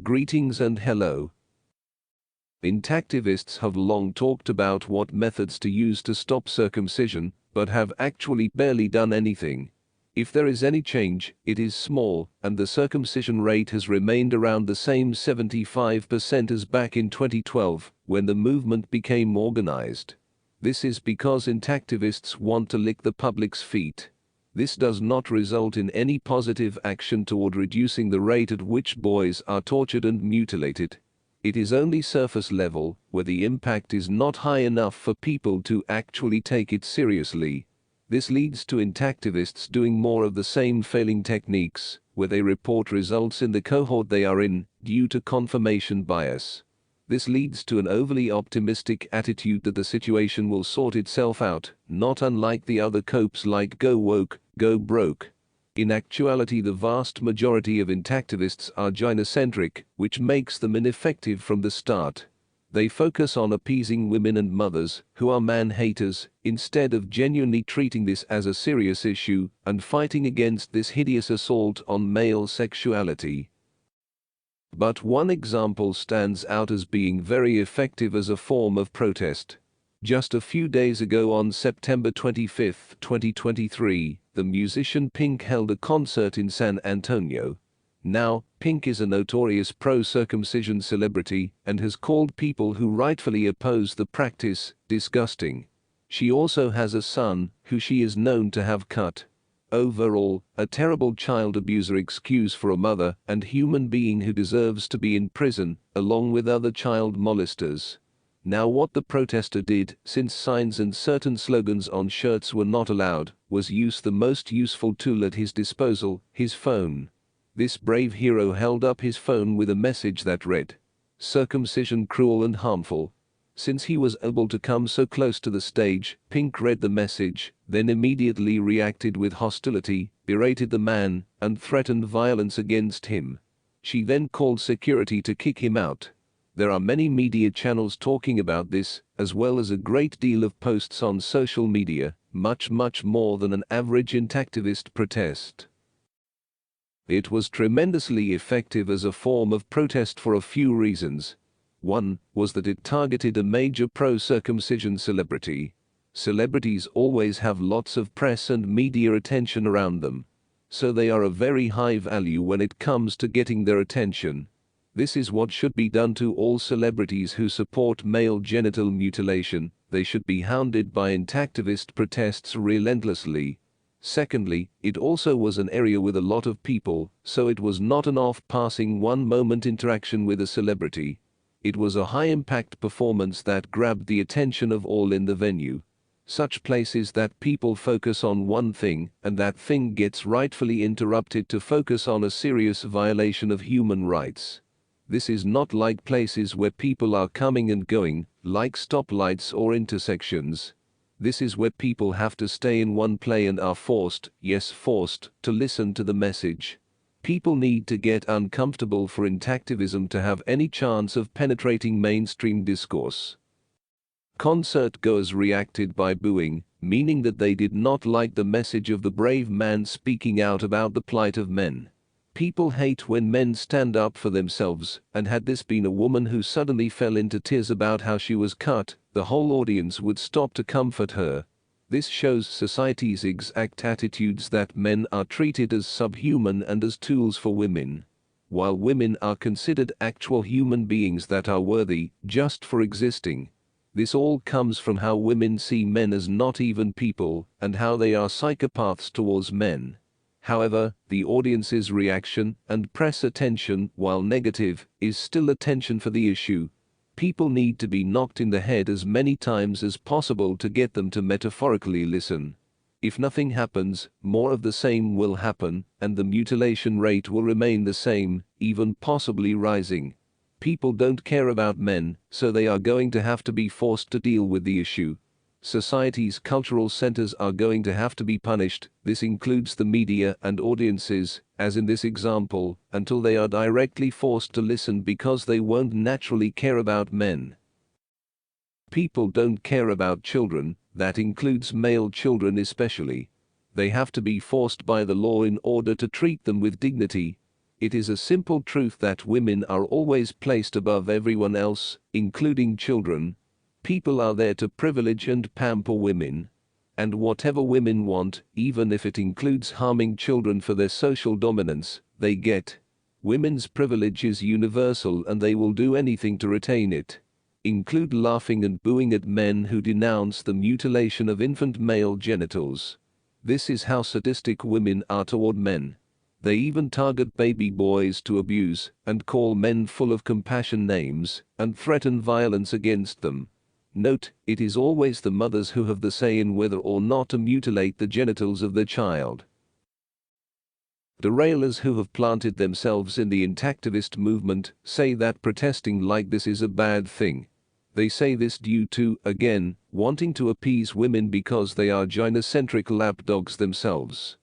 Greetings and hello. Intactivists have long talked about what methods to use to stop circumcision, but have actually barely done anything. If there is any change, it is small, and the circumcision rate has remained around the same 75% as back in 2012, when the movement became organized. This is because intactivists want to lick the public's feet. This does not result in any positive action toward reducing the rate at which boys are tortured and mutilated. It is only surface level, where the impact is not high enough for people to actually take it seriously. This leads to intactivists doing more of the same failing techniques, where they report results in the cohort they are in, due to confirmation bias. This leads to an overly optimistic attitude that the situation will sort itself out, not unlike the other copes like go woke, go broke. In actuality, the vast majority of intactivists are gynocentric, which makes them ineffective from the start. They focus on appeasing women and mothers, who are man-haters, instead of genuinely treating this as a serious issue and fighting against this hideous assault on male sexuality. But one example stands out as being very effective as a form of protest. Just a few days ago on September 25, 2023, the musician Pink held a concert in San Antonio. Now, Pink is a notorious pro-circumcision celebrity and has called people who rightfully oppose the practice disgusting. She also has a son, who she is known to have cut. Overall, a terrible child abuser excuse for a mother and human being who deserves to be in prison, along with other child molesters. Now what the protester did, since signs and certain slogans on shirts were not allowed, was use the most useful tool at his disposal, his phone. This brave hero held up his phone with a message that read, "Circumcision cruel and harmful." Since he was able to come so close to the stage, Pink read the message, then immediately reacted with hostility, berated the man, and threatened violence against him. She then called security to kick him out. There are many media channels talking about this, as well as a great deal of posts on social media, much more than an average intactivist protest. It was tremendously effective as a form of protest for a few reasons. One was that it targeted a major pro-circumcision celebrity. Celebrities always have lots of press and media attention around them, so they are a very high value when it comes to getting their attention. This is what should be done to all celebrities who support male genital mutilation. They should be hounded by intactivist protests relentlessly. Secondly, it also was an area with a lot of people, so it was not an off-passing one-moment interaction with a celebrity. It was a high-impact performance that grabbed the attention of all in the venue. Such places that people focus on one thing, and that thing gets rightfully interrupted to focus on a serious violation of human rights. This is not like places where people are coming and going, like stoplights or intersections. This is where people have to stay in one place and are forced, yes forced, to listen to the message. People need to get uncomfortable for intactivism to have any chance of penetrating mainstream discourse. Concert goers reacted by booing, meaning that they did not like the message of the brave man speaking out about the plight of men. People hate when men stand up for themselves, and had this been a woman who suddenly fell into tears about how she was cut, the whole audience would stop to comfort her. This shows society's exact attitudes that men are treated as subhuman and as tools for women, while women are considered actual human beings that are worthy just for existing. This all comes from how women see men as not even people, and how they are psychopaths towards men. However, the audience's reaction and press attention, while negative, is still attention for the issue. People need to be knocked in the head as many times as possible to get them to metaphorically listen. If nothing happens, more of the same will happen, and the mutilation rate will remain the same, even possibly rising. People don't care about men, so they are going to have to be forced to deal with the issue. Society's cultural centers are going to have to be punished. This includes the media and audiences, as in this example, until they are directly forced to listen because they won't naturally care about men. People don't care about children, that includes male children especially. They have to be forced by the law in order to treat them with dignity. It is a simple truth that women are always placed above everyone else, including children. People are there to privilege and pamper women. And whatever women want, even if it includes harming children for their social dominance, they get. Women's privilege is universal and they will do anything to retain it. Include laughing and booing at men who denounce the mutilation of infant male genitals. This is how sadistic women are toward men. They even target baby boys to abuse, and call men full of compassion names, and threaten violence against them. Note, it is always the mothers who have the say in whether or not to mutilate the genitals of their child. Derailers who have planted themselves in the Intactivist movement say that protesting like this is a bad thing. They say this due to, again, wanting to appease women because they are gynocentric lapdogs themselves.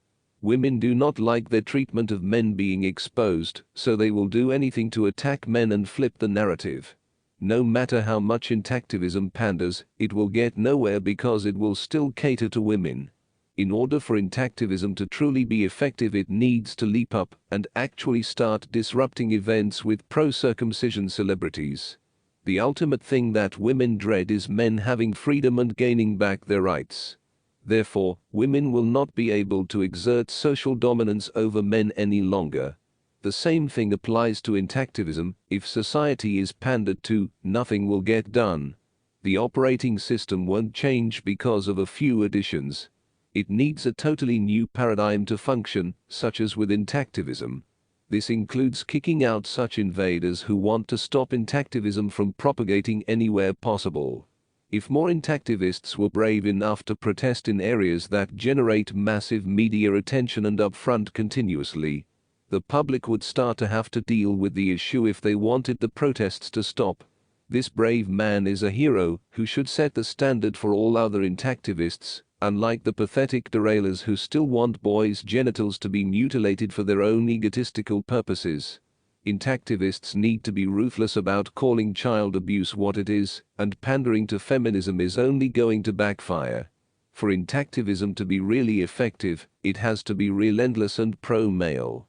Women do not like their treatment of men being exposed, so they will do anything to attack men and flip the narrative. No matter how much Intactivism panders, it will get nowhere because it will still cater to women. In order for Intactivism to truly be effective, it needs to leap up and actually start disrupting events with pro-circumcision celebrities. The ultimate thing that women dread is men having freedom and gaining back their rights. Therefore, women will not be able to exert social dominance over men any longer. The same thing applies to Intactivism. If society is pandered to, nothing will get done. The operating system won't change because of a few additions. It needs a totally new paradigm to function, such as with Intactivism. This includes kicking out such invaders who want to stop Intactivism from propagating anywhere possible. If more Intactivists were brave enough to protest in areas that generate massive media attention and upfront continuously, the public would start to have to deal with the issue if they wanted the protests to stop. This brave man is a hero who should set the standard for all other Intactivists, unlike the pathetic derailers who still want boys' genitals to be mutilated for their own egotistical purposes. Intactivists need to be ruthless about calling child abuse what it is, and pandering to feminism is only going to backfire. For Intactivism to be really effective, it has to be relentless and pro-male.